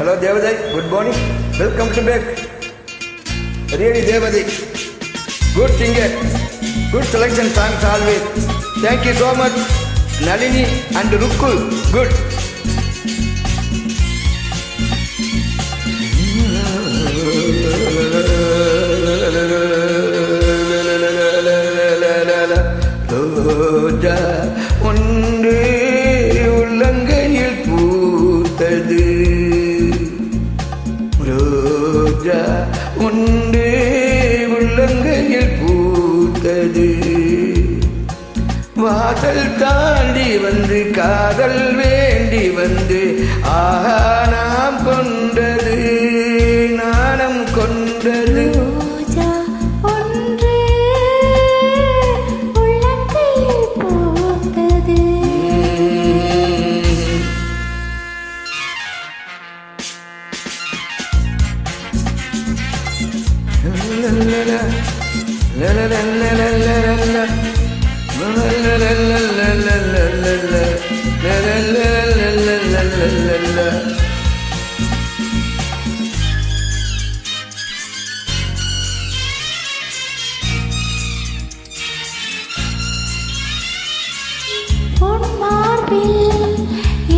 Hello Devadai, good morning. Welcome to back. Really Devadai, good singer, good selection songs always. Thank you so much. Nalini and Rukul, good. ரோஜா ஒன்று உள்ளங்கையில் பூத்தது, ரோஜா ஒன்று உள்ளங்கையில் பூத்தது, வாசல் தாண்டி வந்து காதல் வேண்டி வந்து ஆஹா நாம் கொண்டது, நாணம் கொண்டது.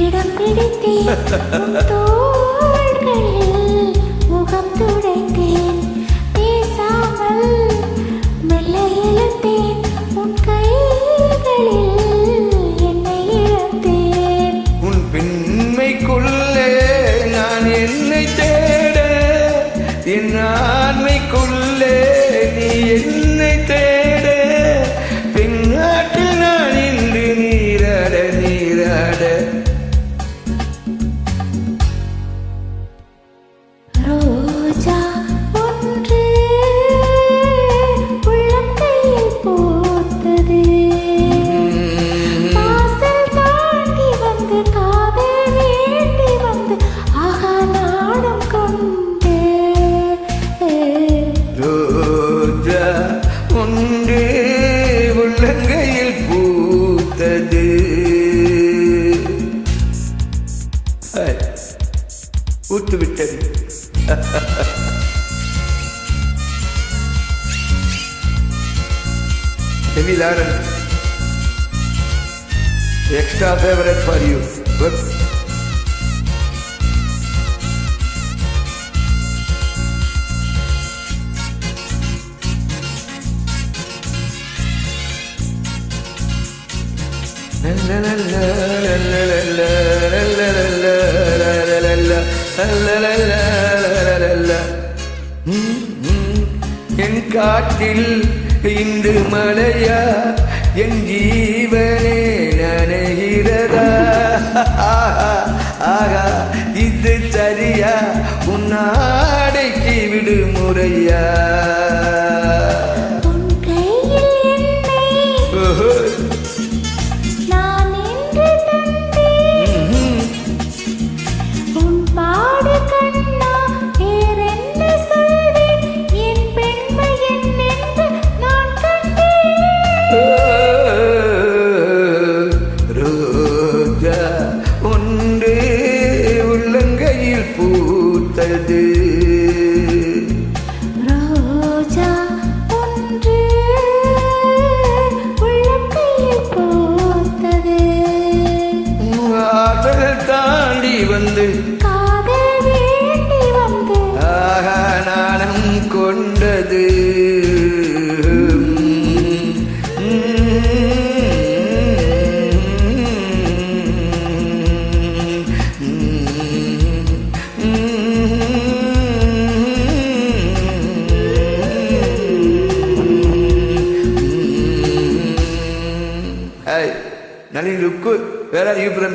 இடம் பிடித்தேன், தோள்களில் முகம் துடைத்தேன், பேசாமல் மெல்ல இழுத்தேன், உன் கைகளில் என்னை இழந்தேன். உன் பெண்மைக்குள்ளே நான் என்னை தேட, என் ஆண்மைக்குள்ளே நீ என்னை தேட, பெண்ணாட்டு நான் இன்று நீராட நீராட. ரோஜா ஒன்று உள்ளங்கையில் பூத்தது, வாசல் தாண்டி வந்து காதல் வேண்டி வந்து ஆஹா நாணம் கொண்டு. ரோஜா ஒன்று உள்ளங்கையில் பூத்தது. பூத்து விட்டது. Heavy Lauren, extra favorite for you. Good. என் காட்டில் இன்று மழையா, என் ஜீவனே நனைகிறதா, ஆகா இது சரியா, உன்னாடைக்கு விடுமுறையா. ஒன்று உள்ளங்கையில் பூத்தது, ரோஜா ஒன்று உள்ளங்கையில் பூத்தது, வாசல் தாண்டி வந்து காதல் வேண்டி வந்து ஆஹா நாணம் கொண்டது. Hey, Nalini, look good. Where are you from?